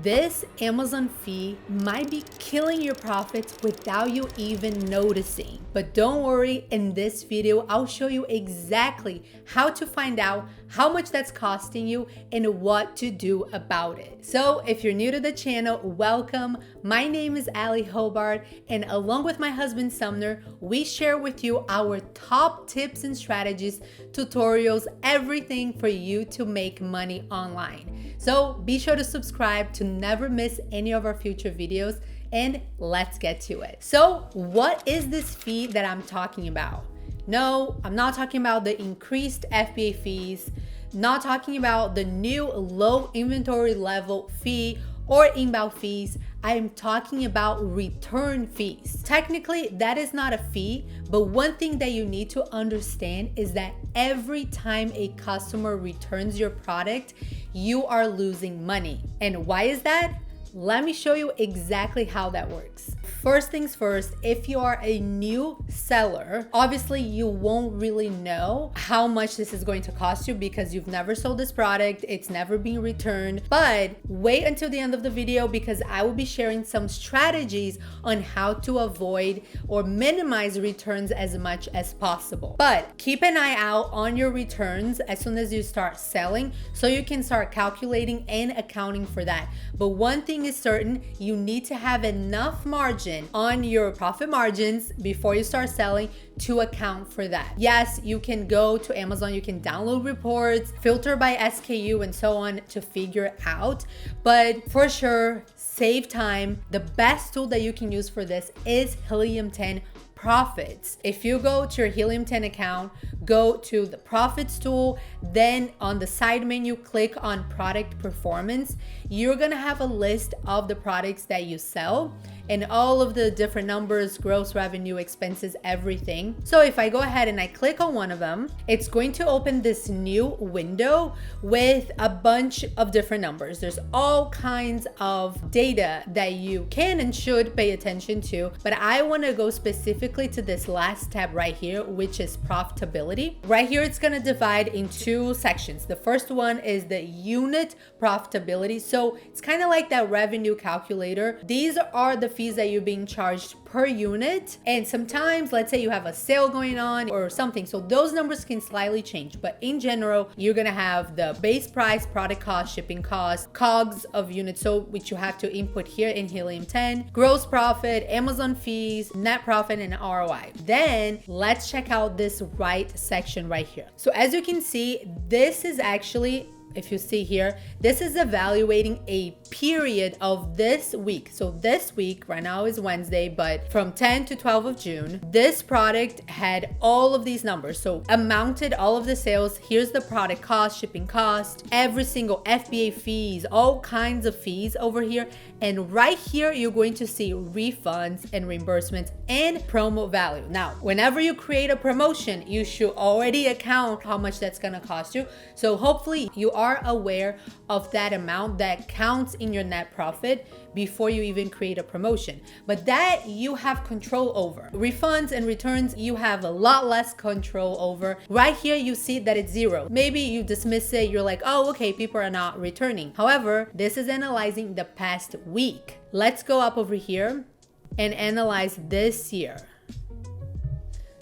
This Amazon fee might be killing your profits without you even noticing. But don't worry, in this video, I'll show you exactly how to find out how much that's costing you and what to do about it. So if you're new to the channel, welcome. My name is Ali Hobart, and along with my husband Sumner, we share with you our top tips and strategies, tutorials, everything for you to make money online. So be sure to subscribe to never miss any of our future videos, and let's get to it. So what is this fee that I'm talking about? No, I'm not talking about the increased FBA fees, not talking about the new low inventory level fee or inbound fees. I am talking about return fees. Technically, that is not a fee, but one thing that you need to understand is that every time a customer returns your product, you are losing money. And why is that? Let me show you exactly how that works. First things first, if you are a new seller, obviously you won't really know how much this is going to cost you because you've never sold this product, it's never been returned. But wait until the end of the video because I will be sharing some strategies on how to avoid or minimize returns as much as possible. But keep an eye out on your returns as soon as you start selling so you can start calculating and accounting for that. But one thing is certain, you need to have enough margin on your profit margins before you start selling to account for that. Yes, you can go to Amazon, you can download reports, filter by SKU and so on to figure out, but for sure, save time. The best tool that you can use for this is Helium 10 Profits. If you go to your Helium 10 account, go to the profits tool, then on the side menu, click on product performance. You're gonna have a list of the products that you sell and all of the different numbers, gross revenue, expenses, everything. So if I go ahead and I click on one of them, it's going to open this new window with a bunch of different numbers. There's all kinds of data that you can and should pay attention to, but I wanna go specifically to this last tab right here, which is profitability. Right here, it's gonna divide in two sections. The first one is the unit profitability. So it's kind of like that revenue calculator. These are the fees that you're being charged per unit. And sometimes, let's say you have a sale going on or something. So those numbers can slightly change. But in general, you're going to have the base price, product cost, shipping cost, COGS of units. So which you have to input here in Helium 10, gross profit, Amazon fees, net profit, and ROI. Then let's check out this right section right here. So as you can see, this is actually, if you see here, this is evaluating a period of this week. So this week, right now is Wednesday, but from 10 to 12 of June, this product had all of these numbers. So amounted all of the sales. Here's the product cost, shipping cost, every single FBA fees, all kinds of fees over here. And right here, you're going to see refunds and reimbursements and promo value. Now, whenever you create a promotion, you should already account how much that's gonna cost you. So hopefully you are aware of that amount that counts in your net profit before you even create a promotion. But that you have control over. Refunds and returns, you have a lot less control over. Right here, you see that it's zero. Maybe you dismiss it, you're like, oh, okay, people are not returning. However, this is analyzing the past week. Let's go up over here and analyze this year.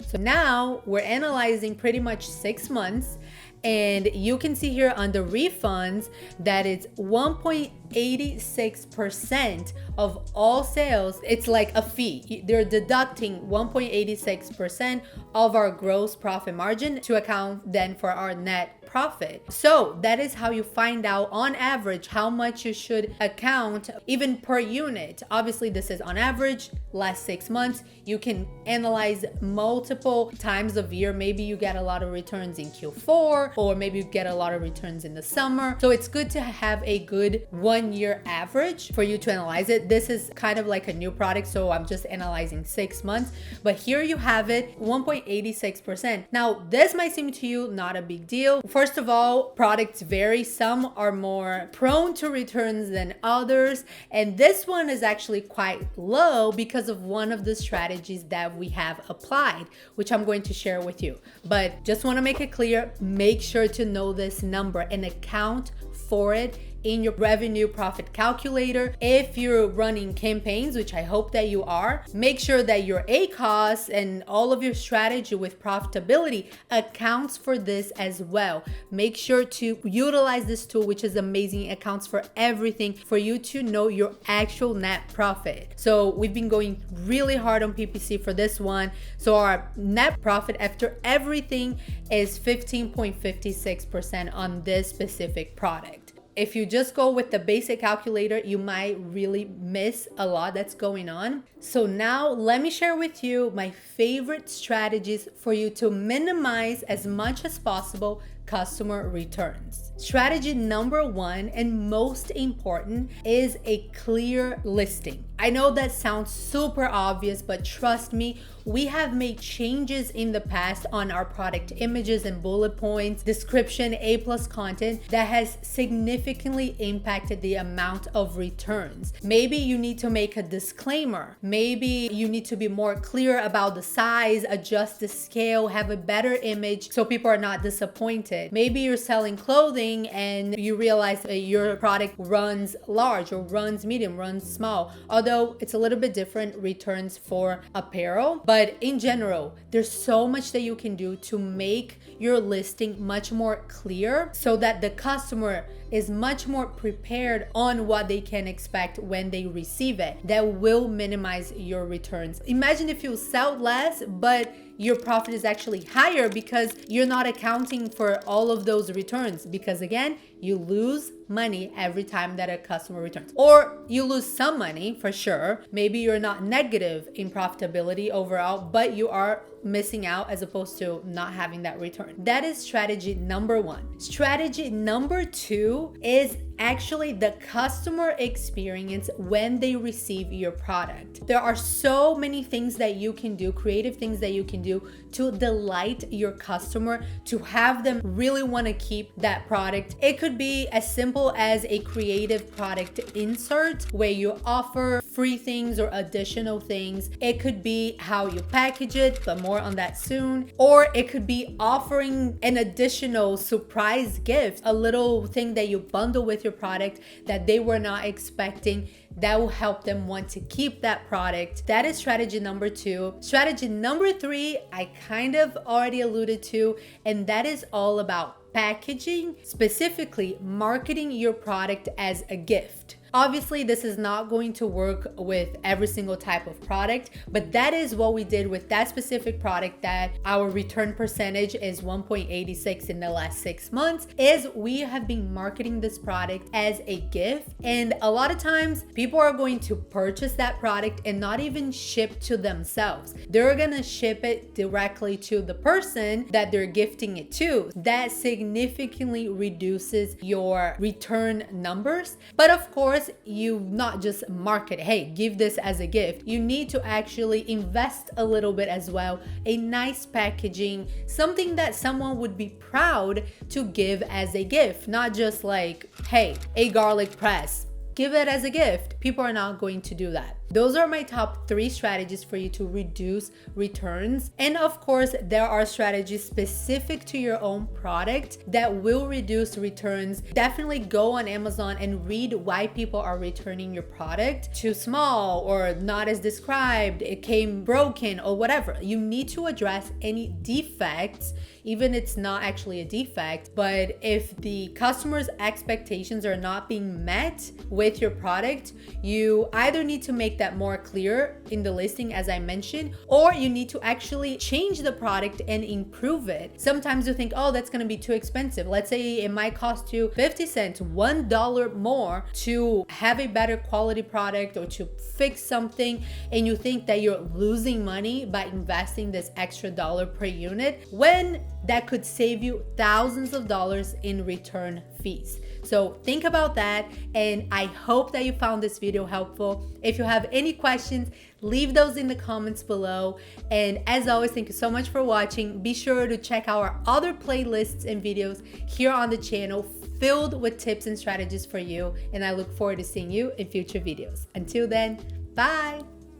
So now we're analyzing pretty much 6 months. And you can see here under refunds that it's 1.86% of all sales. It's like a fee. They're deducting 1.86% of our gross profit margin to account then for our net profit. So that is how you find out on average how much you should account even per unit. Obviously, this is on average last 6 months. You can analyze multiple times of year. Maybe you get a lot of returns in Q4, or maybe you get a lot of returns in the summer. So it's good to have a good 1 year average for you to analyze it. This is kind of like a new product, so I'm just analyzing 6 months. But here you have it, 1.86%. Now, this might seem to you not a big deal. First of all, products vary. Some are more prone to returns than others. And this one is actually quite low because of one of the strategies that we have applied, which I'm going to share with you. But just want to make it clear, make sure to know this number and account for it in your revenue profit calculator. If you're running campaigns, which I hope that you are, make sure that your ACoS and all of your strategy with profitability accounts for this as well. Make sure to utilize this tool, which is amazing. It accounts for everything for you to know your actual net profit. So we've been going really hard on PPC for this one. So our net profit after everything is 15.56% on this specific product. If you just go with the basic calculator, you might really miss a lot that's going on. So now let me share with you my favorite strategies for you to minimize as much as possible customer returns. Strategy number one and most important is a clear listing. I know that sounds super obvious, but trust me, we have made changes in the past on our product images and bullet points, description, A+ content that has significantly impacted the amount of returns. Maybe you need to make a disclaimer. Maybe you need to be more clear about the size, adjust the scale, have a better image so people are not disappointed. Maybe you're selling clothing and you realize that your product runs large or runs medium, runs small. Although it's a little bit different returns for apparel, but in general, there's so much that you can do to make your listing much more clear so that the customer is much more prepared on what they can expect when they receive it. That will minimize your returns. Imagine if you sell less, but your profit is actually higher because you're not accounting for all of those returns, because again, you lose money every time that a customer returns, or you lose some money for sure. Maybe you're not negative in profitability overall, but you are missing out as opposed to not having that return. That is strategy number one. Strategy number two is actually the customer experience when they receive your product. There are so many things that you can do, creative things that you can do to delight your customer, to have them really want to keep that product. It could be as simple as a creative product insert where you offer free things or additional things. It could be how you package it, but more on that soon. Or it could be offering an additional surprise gift, a little thing that you bundle with your product that they were not expecting, that will help them want to keep that product. That is strategy number two. Strategy number three, I kind of already alluded to, and that is all about packaging, specifically marketing your product as a gift. Obviously, this is not going to work with every single type of product, but that is what we did with that specific product, that our return percentage is 1.86 in the last 6 months, is we have been marketing this product as a gift. And a lot of times people are going to purchase that product and not even ship to themselves. They're gonna ship it directly to the person that they're gifting it to. That significantly reduces your return numbers. But of course, you not just market, hey, give this as a gift. You need to actually invest a little bit as well. A nice packaging, something that someone would be proud to give as a gift, not just like, hey, a garlic press. Give it as a gift. People are not going to do that. Those are my top 3 strategies for you to reduce returns. And of course, there are strategies specific to your own product that will reduce returns. Definitely go on Amazon and read why people are returning your product. Too small or not as described, it came broken or whatever. You need to address any defects, even if it's not actually a defect. But if the customer's expectations are not being met with your product, you either need to make that more clear in the listing, as I mentioned, or you need to actually change the product and improve it. Sometimes you think, oh, that's going to be too expensive. Let's say it might cost you 50 cents, $1 more to have a better quality product or to fix something, and you think that you're losing money by investing this extra dollar per unit, when that could save you thousands of dollars in return fees. So think about that, and I hope that you found this video helpful. If you have any questions, leave those in the comments below. And as always, thank you so much for watching. Be sure to check out our other playlists and videos here on the channel filled with tips and strategies for you. And I look forward to seeing you in future videos. Until then, bye.